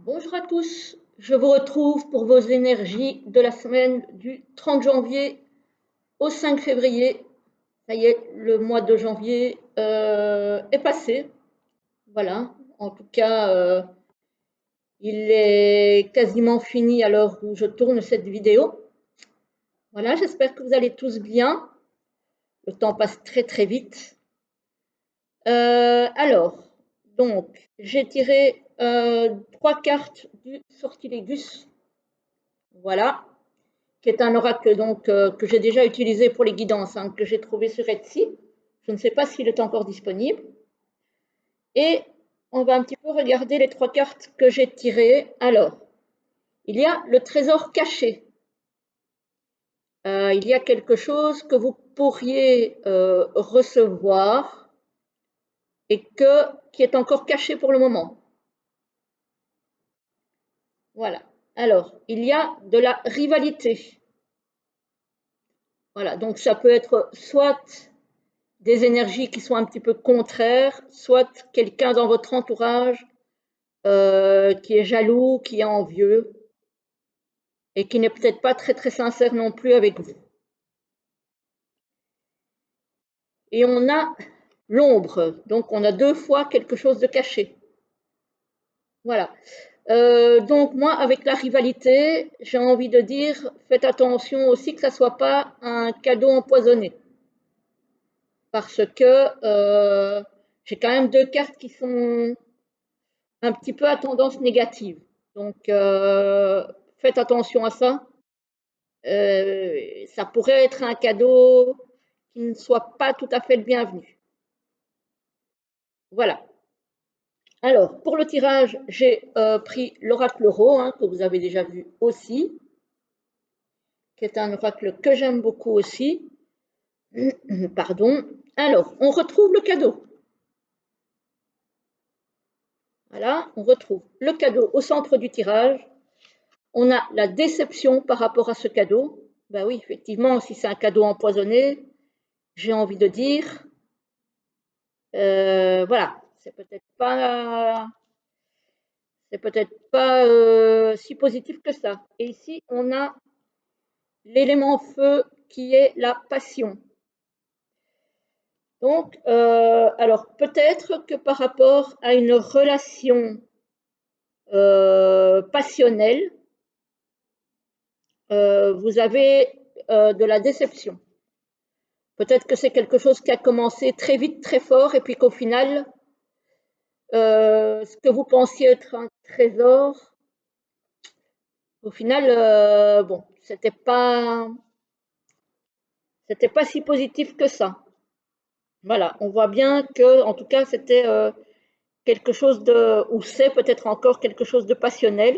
Bonjour à tous, je vous retrouve pour vos énergies de la semaine du 30 janvier au 5 février. Ça y est, le mois de janvier est passé. Voilà, en tout cas, il est quasiment fini à l'heure où je tourne cette vidéo. Voilà, j'espère que vous allez tous bien. Le temps passe très très vite. Alors, donc, j'ai tiré 3 cartes du Sortilégus. Voilà. Qui est un oracle donc, que j'ai déjà utilisé pour les guidances, hein, que j'ai trouvé sur Etsy. Je ne sais pas s'il est encore disponible. Et on va un petit peu regarder les 3 cartes que j'ai tirées. Alors, il y a le trésor caché. Il y a quelque chose que vous pourriez recevoir et qui est encore caché pour le moment. Voilà. Alors, il y a de la rivalité. Voilà, donc ça peut être soit des énergies qui sont un petit peu contraires, soit quelqu'un dans votre entourage qui est jaloux, qui est envieux et qui n'est peut-être pas très très sincère non plus avec vous. Et on a l'ombre, donc on a 2 fois quelque chose de caché. Voilà. Donc moi, avec la rivalité, j'ai envie de dire, faites attention aussi que ça ne soit pas un cadeau empoisonné. Parce que j'ai quand même 2 cartes qui sont un petit peu à tendance négative. Donc, faites attention à ça. Ça pourrait être un cadeau qui ne soit pas tout à fait le bienvenu. Voilà. Alors, pour le tirage, j'ai pris l'oracle Ro, hein, que vous avez déjà vu aussi, qui est un oracle que j'aime beaucoup aussi. Pardon. Alors, on retrouve le cadeau. Voilà, on retrouve le cadeau au centre du tirage. On a la déception par rapport à ce cadeau. Ben oui, effectivement, si c'est un cadeau empoisonné, j'ai envie de dire, voilà, c'est peut-être pas si positif que ça. Et ici, on a l'élément feu qui est la passion. Donc, alors peut-être que par rapport à une relation passionnelle, vous avez de la déception. Peut-être que c'est quelque chose qui a commencé très vite, très fort, et puis qu'au final, ce que vous pensiez être un trésor, au final, bon, c'était pas si positif que ça. Voilà, on voit bien que, en tout cas, c'était quelque chose ou c'est peut-être encore quelque chose de passionnel,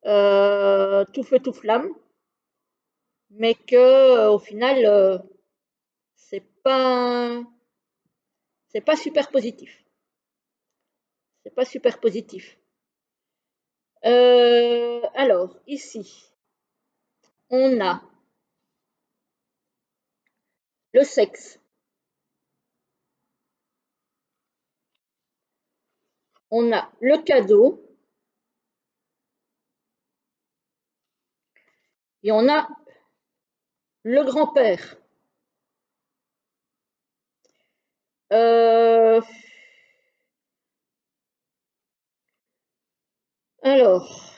tout feu tout flamme, mais que, au final, c'est pas, c'est pas super positif. C'est pas super positif. Alors, ici, on a le sexe. On a le cadeau. Et on a le grand-père. Alors,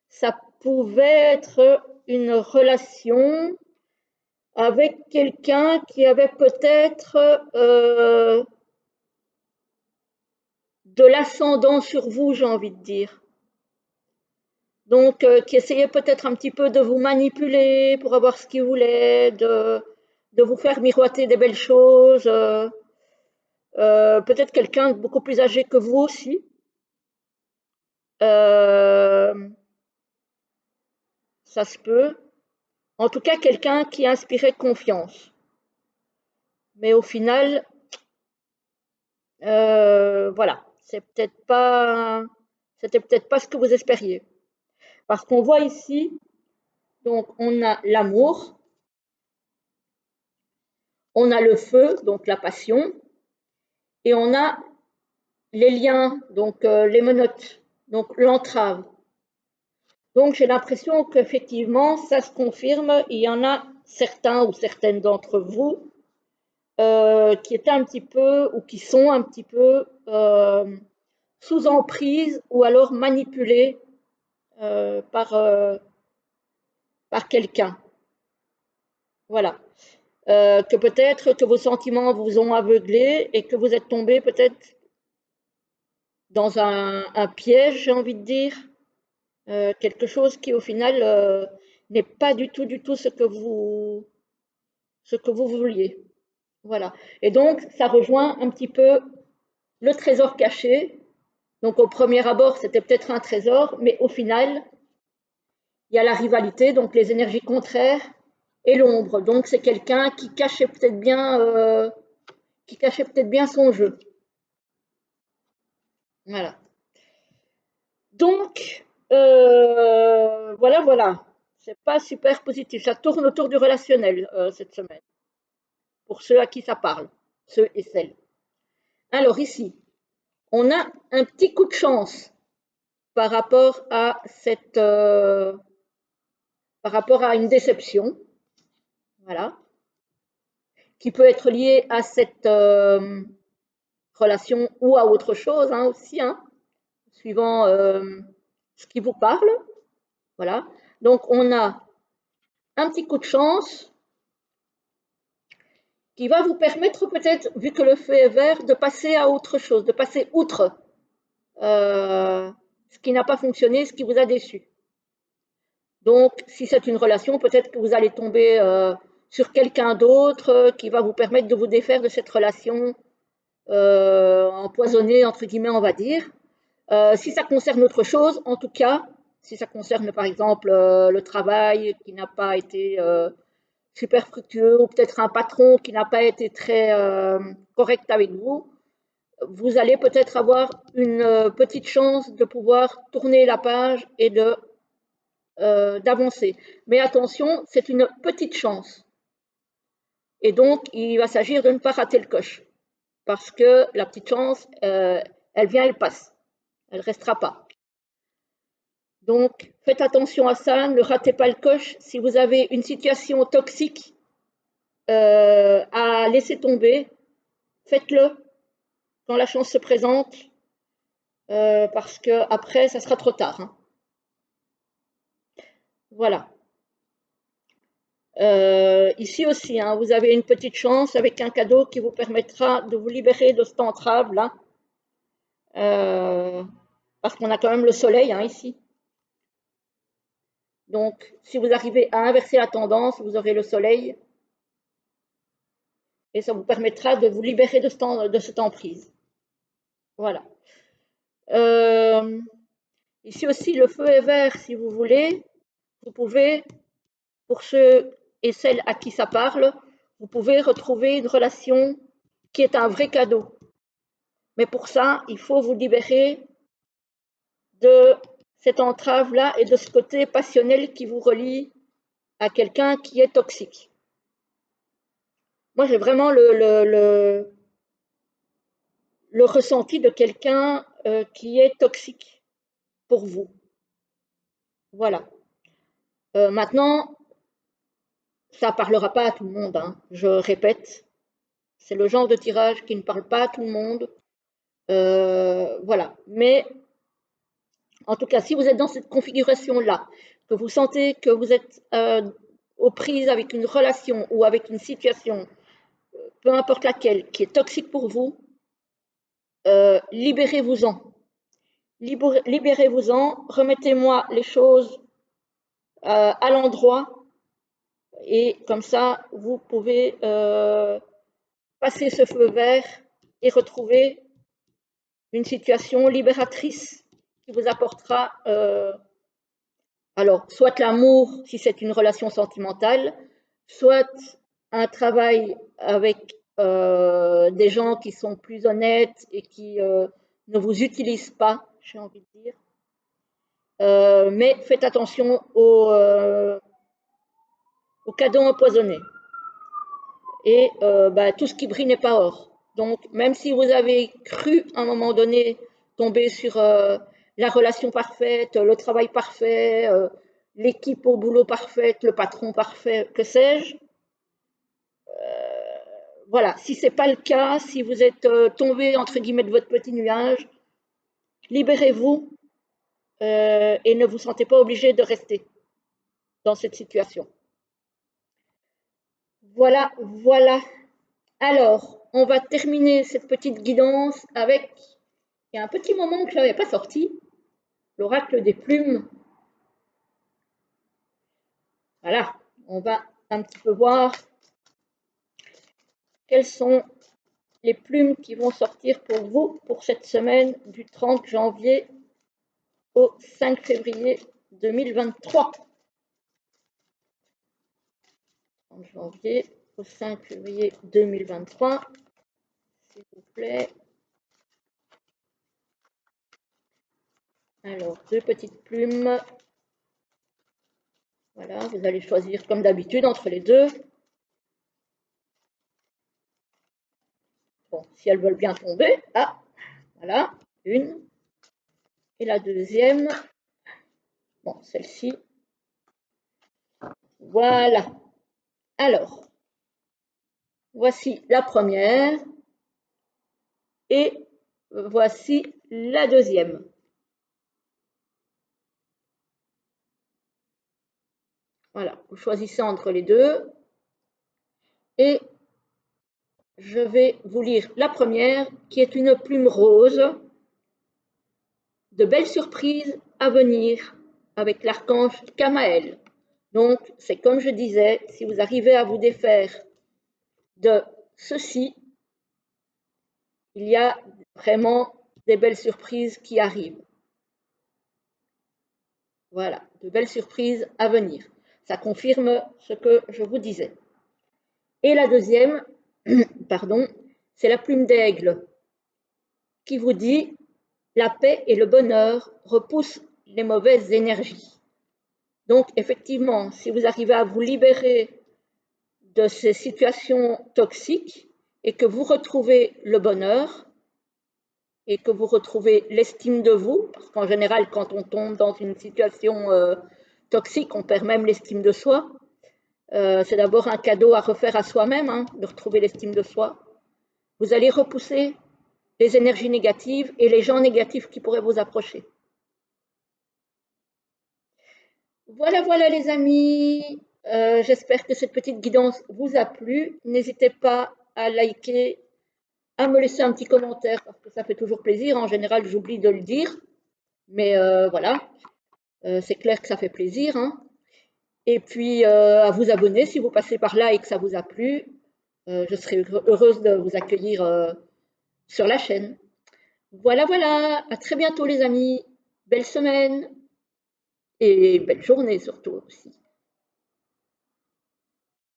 ça pouvait être une relation avec quelqu'un qui avait peut-être de l'ascendant sur vous, j'ai envie de dire. Donc, qui essayait peut-être un petit peu de vous manipuler pour avoir ce qu'il voulait, de vous faire miroiter des belles choses. Peut-être quelqu'un de beaucoup plus âgé que vous aussi. Ça se peut. En tout cas, quelqu'un qui inspirait confiance. Mais au final, voilà, c'était peut-être pas ce que vous espériez. Parce qu'on voit ici, donc on a l'amour, on a le feu, donc la passion, et on a les liens, donc les menottes, donc l'entrave. Donc j'ai l'impression qu'effectivement, ça se confirme. Il y en a certains ou certaines d'entre vous qui étaient un petit peu ou qui sont un petit peu sous emprise ou alors manipulés par quelqu'un. Voilà. Que peut-être que vos sentiments vous ont aveuglé et que vous êtes tombé peut-être dans un piège, j'ai envie de dire, quelque chose qui au final n'est pas du tout ce que vous vouliez. Voilà. Et donc, ça rejoint un petit peu le trésor caché. Donc, au premier abord, c'était peut-être un trésor, mais au final, il y a la rivalité, donc les énergies contraires, et l'ombre. Donc, c'est quelqu'un qui cachait peut-être bien son jeu. Voilà. Donc, voilà, voilà. C'est pas super positif. Ça tourne autour du relationnel cette semaine, pour ceux à qui ça parle, ceux et celles. Alors ici, on a un petit coup de chance par rapport à par rapport à une déception, voilà, qui peut être liée à cette relation ou à autre chose hein, aussi, hein, suivant ce qui vous parle, voilà. Donc on a un petit coup de chance qui va vous permettre peut-être, vu que le feu est vert, de passer à autre chose, de passer outre ce qui n'a pas fonctionné, ce qui vous a déçu. Donc, si c'est une relation, peut-être que vous allez tomber sur quelqu'un d'autre qui va vous permettre de vous défaire de cette relation empoisonnée, entre guillemets, on va dire. Si ça concerne autre chose, en tout cas, si ça concerne par exemple le travail qui n'a pas été super fructueux ou peut-être un patron qui n'a pas été très correct avec vous, vous allez peut-être avoir une petite chance de pouvoir tourner la page et d'avancer. Mais attention, c'est une petite chance. Et donc, il va s'agir de ne pas rater le coche. Parce que la petite chance, elle vient, elle passe. Elle ne restera pas. Donc, faites attention à ça, ne ratez pas le coche. Si vous avez une situation toxique à laisser tomber, faites-le quand la chance se présente, parce que après, ça sera trop tard. Hein. Voilà. Ici aussi, hein, vous avez une petite chance avec un cadeau qui vous permettra de vous libérer de cette entrave là, parce qu'on a quand même le soleil hein, ici. Donc, si vous arrivez à inverser la tendance, vous aurez le soleil et ça vous permettra de vous libérer de cette emprise. Voilà. Ici aussi, le feu est vert si vous voulez. Vous pouvez, pour ceux et celles à qui ça parle, vous pouvez retrouver une relation qui est un vrai cadeau. Mais pour ça, il faut vous libérer de cette entrave-là et de ce côté passionnel qui vous relie à quelqu'un qui est toxique. Moi, j'ai vraiment le ressenti de quelqu'un qui est toxique pour vous. Voilà. Maintenant, ça ne parlera pas à tout le monde, hein. Je répète, c'est le genre de tirage qui ne parle pas à tout le monde. Voilà. Mais en tout cas, si vous êtes dans cette configuration-là, que vous sentez que vous êtes aux prises avec une relation ou avec une situation, peu importe laquelle, qui est toxique pour vous, libérez-vous-en. Libérez-vous-en, remettez-moi les choses à l'endroit et comme ça, vous pouvez passer ce feu vert et retrouver une situation libératrice qui vous apportera alors soit l'amour si c'est une relation sentimentale, soit un travail avec des gens qui sont plus honnêtes et qui ne vous utilisent pas, j'ai envie de dire. Mais faites attention aux cadeaux empoisonnés. Et tout ce qui brille n'est pas or. Donc, même si vous avez cru à un moment donné tomber sur la relation parfaite, le travail parfait, l'équipe au boulot parfaite, le patron parfait, que sais-je, voilà, si ce n'est pas le cas, si vous êtes tombé entre guillemets de votre petit nuage, libérez-vous et ne vous sentez pas obligé de rester dans cette situation. Voilà, voilà. Alors, on va terminer cette petite guidance avec, il y a un petit moment que je n'avais pas sorti, l'oracle des plumes. Voilà, on va un petit peu voir quelles sont les plumes qui vont sortir pour vous pour cette semaine du 30 janvier au 5 février 2023. 30 janvier au 5 février 2023, s'il vous plaît. Alors, deux petites plumes. Voilà, vous allez choisir comme d'habitude entre les deux. Bon, si elles veulent bien tomber. Ah, voilà, une. Et la deuxième. Bon, celle-ci. Voilà. Alors, voici la première. Et voici la deuxième. Voilà, vous choisissez entre les deux. Et je vais vous lire la première, qui est une plume rose. De belles surprises à venir avec l'archange Kamaël. Donc, c'est comme je disais, si vous arrivez à vous défaire de ceci, il y a vraiment des belles surprises qui arrivent. Voilà, de belles surprises à venir. Ça confirme ce que je vous disais. Et la deuxième, pardon, c'est la plume d'aigle qui vous dit la paix et le bonheur repoussent les mauvaises énergies. Donc, effectivement, si vous arrivez à vous libérer de ces situations toxiques et que vous retrouvez le bonheur et que vous retrouvez l'estime de vous, parce qu'en général, quand on tombe dans une situation toxique, on perd même l'estime de soi. C'est d'abord un cadeau à refaire à soi-même, hein, de retrouver l'estime de soi. Vous allez repousser les énergies négatives et les gens négatifs qui pourraient vous approcher. Voilà, voilà les amis. J'espère que cette petite guidance vous a plu. N'hésitez pas à liker, à me laisser un petit commentaire parce que ça fait toujours plaisir. En général, j'oublie de le dire. Mais voilà, c'est clair que ça fait plaisir. Hein. Et puis, à vous abonner si vous passez par là et que ça vous a plu. Je serai heureuse de vous accueillir sur la chaîne. Voilà, voilà. À très bientôt les amis. Belle semaine et belle journée surtout aussi.